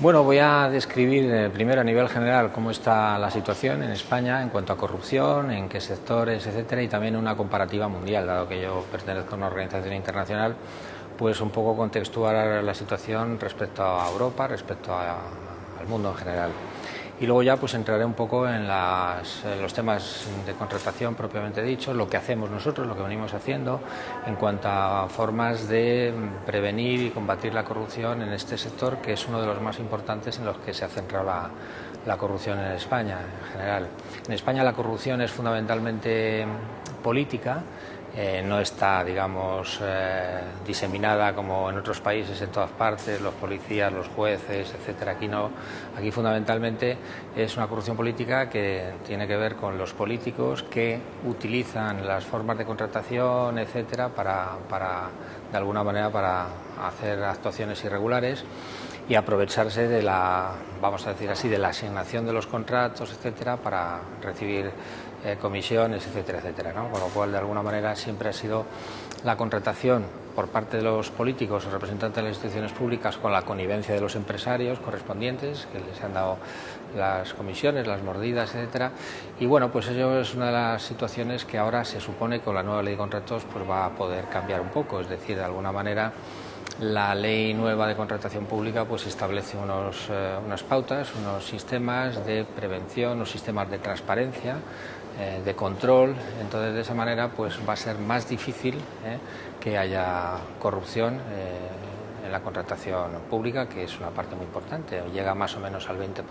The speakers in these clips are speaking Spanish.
Bueno, voy a describir primero a nivel general cómo está la situación en España en cuanto a corrupción, en qué sectores, etcétera, y también una comparativa mundial, dado que yo pertenezco a una organización internacional, pues un poco contextualizar la situación respecto a Europa, respecto al mundo en general. Y luego ya pues entraré un poco en los temas de contratación propiamente dicho, lo que hacemos nosotros, lo que venimos haciendo en cuanto a formas de prevenir y combatir la corrupción en este sector, que es uno de los más importantes en los que se ha centrado la corrupción en España en general. En España la corrupción es fundamentalmente política. No está, digamos, diseminada como en otros países en todas partes, los policías, los jueces, etcétera. Aquí no, aquí fundamentalmente es una corrupción política que tiene que ver con los políticos que utilizan las formas de contratación, etcétera, de alguna manera para hacer actuaciones irregulares y aprovecharse de vamos a decir así, de la asignación de los contratos, etcétera, para recibir comisiones, etcétera, etcétera, ¿no? Con lo cual, de alguna manera, siempre ha sido la contratación por parte de los políticos o representantes de las instituciones públicas con la connivencia de los empresarios correspondientes, que les han dado las comisiones, las mordidas, etcétera. Y bueno, pues ello es una de las situaciones que ahora se supone que con la nueva ley de contratos pues va a poder cambiar un poco, es decir, de alguna manera la ley nueva de contratación pública pues establece unas pautas, unos sistemas de prevención, unos sistemas de transparencia, de control. Entonces de esa manera pues va a ser más difícil que haya corrupción en la contratación pública, que es una parte muy importante, llega más o menos al 20%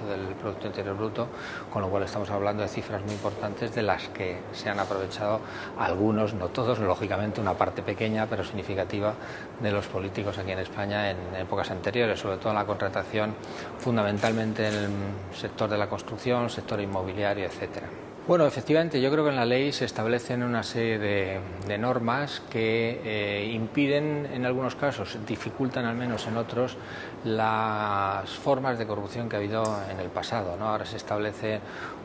del Producto Interior Bruto, con lo cual estamos hablando de cifras muy importantes de las que se han aprovechado algunos, no todos, lógicamente una parte pequeña pero significativa de los políticos aquí en España en épocas anteriores, sobre todo en la contratación, fundamentalmente en el sector de la construcción, sector inmobiliario, etcétera. Bueno, efectivamente, yo creo que en la ley se establecen una serie de normas que impiden, en algunos casos, dificultan al menos en otros, las formas de corrupción que ha habido en el pasado, ¿no? Ahora se establecen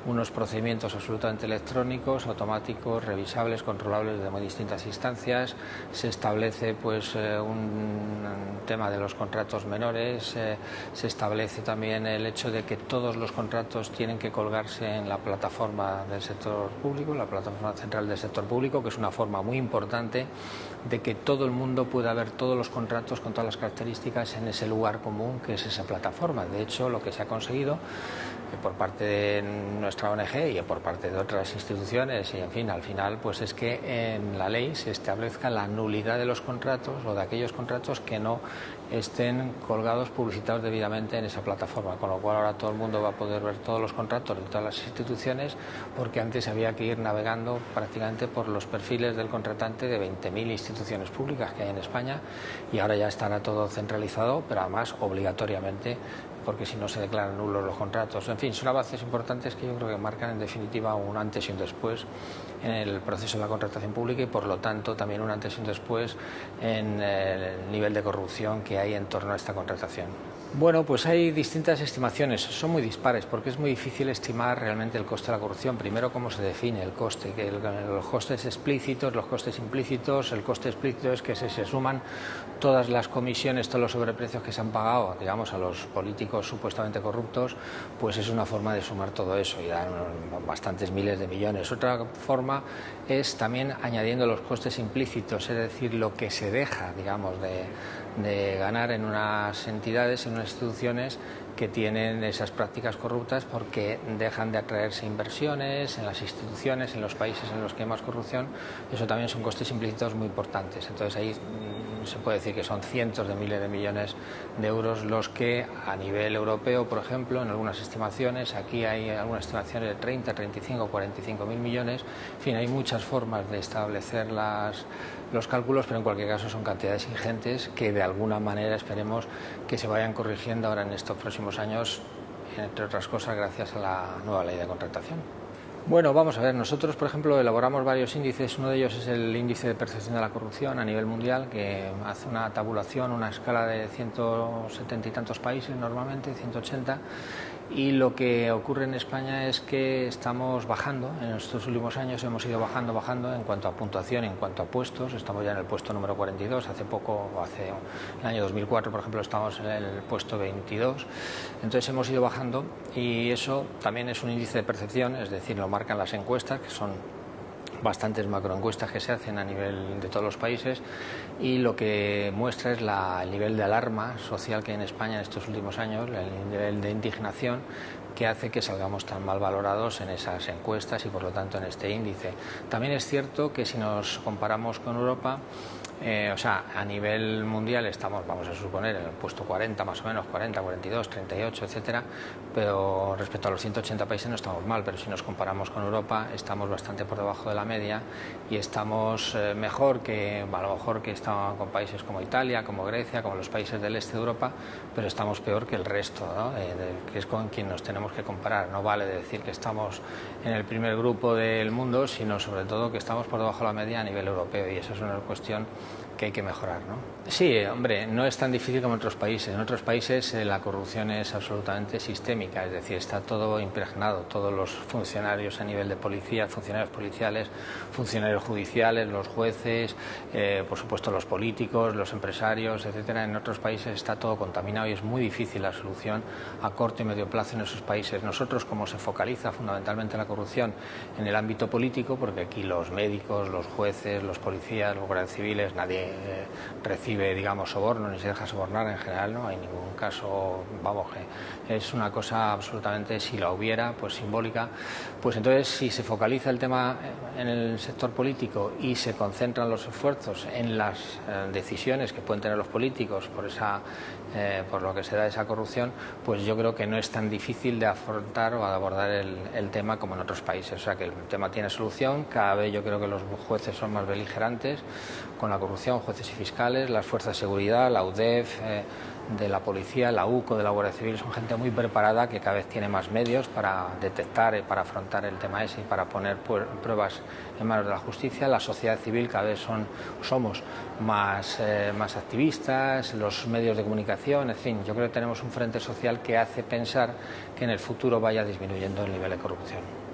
unos procedimientos absolutamente electrónicos, automáticos, revisables, controlables de muy distintas instancias. Se establece pues un tema de los contratos menores. Se establece también el hecho de que todos los contratos tienen que colgarse en la plataforma del sector público, la plataforma central del sector público, que es una forma muy importante de que todo el mundo pueda ver todos los contratos con todas las características en ese lugar común que es esa plataforma. De hecho, lo que se ha conseguido por parte de nuestra ONG y por parte de otras instituciones y en fin, al final pues es que en la ley se establezca la nulidad de los contratos o de aquellos contratos que no estén colgados, publicitados debidamente en esa plataforma, con lo cual ahora todo el mundo va a poder ver todos los contratos de todas las instituciones, porque antes había que ir navegando prácticamente por los perfiles del contratante de 20.000 instituciones públicas que hay en España, y ahora ya estará todo centralizado, pero además obligatoriamente, porque si no se declaran nulos los contratos. En fin, son avances importantes que yo creo que marcan en definitiva un antes y un después en el proceso de la contratación pública y por lo tanto también un antes y un después en el nivel de corrupción que hay en torno a esta contratación. Bueno, pues hay distintas estimaciones, son muy dispares porque es muy difícil estimar realmente el coste de la corrupción. Primero, cómo se define el coste, que los costes explícitos, los costes implícitos. El coste explícito es que se suman todas las comisiones, todos los sobreprecios que se han pagado, digamos, a los políticos supuestamente corruptos, pues es una forma de sumar todo eso y dan bastantes miles de millones. Otra forma es también añadiendo los costes implícitos, es decir, lo que se deja, digamos, de ganar en unas entidades, en unas instituciones que tienen esas prácticas corruptas porque dejan de atraerse inversiones en las instituciones, en los países en los que hay más corrupción. Eso también son costes implícitos muy importantes. Entonces ahí se puede decir que son cientos de miles de millones de euros los que a nivel europeo, por ejemplo, en algunas estimaciones, aquí hay algunas estimaciones de 30, 35, 45.000 millones. En fin, hay muchas formas de establecer los cálculos, pero en cualquier caso son cantidades ingentes que de alguna manera esperemos que se vayan corrigiendo ahora en estos próximos años, entre otras cosas gracias a la nueva ley de contratación. Bueno, vamos a ver, nosotros, por ejemplo, elaboramos varios índices. Uno de ellos es el índice de percepción de la corrupción a nivel mundial, que hace una tabulación, una escala de 170 y tantos países, normalmente 180, y lo que ocurre en España es que estamos bajando. En estos últimos años hemos ido bajando en cuanto a puntuación, en cuanto a puestos. Estamos ya en el puesto número 42, hace el año 2004, por ejemplo, estamos en el puesto 22. Entonces hemos ido bajando, y eso también es un índice de percepción, es decir, lo marcan las encuestas, que son bastantes macroencuestas que se hacen a nivel de todos los países, y lo que muestra es el nivel de alarma social que hay en España en estos últimos años, el nivel de indignación que hace que salgamos tan mal valorados en esas encuestas y por lo tanto en este índice. También es cierto que si nos comparamos con Europa, a nivel mundial estamos, vamos a suponer, en el puesto 40 más o menos, 40, 42, 38, etcétera, pero respecto a los 180 países no estamos mal, pero si nos comparamos con Europa estamos bastante por debajo de la media y estamos mejor que, a lo mejor, que estaban con países como Italia, como Grecia, como los países del este de Europa, pero estamos peor que el resto, ¿no? Que es con quien nos tenemos que comparar. No vale decir que estamos en el primer grupo del mundo, sino sobre todo que estamos por debajo de la media a nivel europeo, y eso es una cuestión que hay que mejorar, ¿no? Sí, hombre, no es tan difícil como en otros países. En otros países la corrupción es absolutamente sistémica, es decir, está todo impregnado. Todos los funcionarios a nivel de policía, funcionarios policiales, funcionarios judiciales, los jueces, por supuesto los políticos, los empresarios, etcétera. En otros países está todo contaminado y es muy difícil la solución a corto y medio plazo en esos países. Nosotros, como se focaliza fundamentalmente la corrupción en el ámbito político, porque aquí los médicos, los jueces, los policías, los guardias civiles, nadie recibe, digamos, soborno ni se deja sobornar en general, no hay ningún caso, vamos, que es una cosa absolutamente, si la hubiera, pues simbólica. Pues entonces, si se focaliza el tema en el sector político y se concentran los esfuerzos en las decisiones que pueden tener los políticos por lo que se da esa corrupción, pues yo creo que no es tan difícil de afrontar o de abordar el tema como en otros países. O sea, que el tema tiene solución. Cada vez yo creo que los jueces son más beligerantes con la corrupción, jueces y fiscales, las fuerzas de seguridad, la UDEF, de la policía, la UCO, de la Guardia Civil, son gente muy preparada que cada vez tiene más medios para detectar y para afrontar el tema ese y para poner pruebas en manos de la justicia. La sociedad civil cada vez somos más activistas, los medios de comunicación, en fin, yo creo que tenemos un frente social que hace pensar que en el futuro vaya disminuyendo el nivel de corrupción.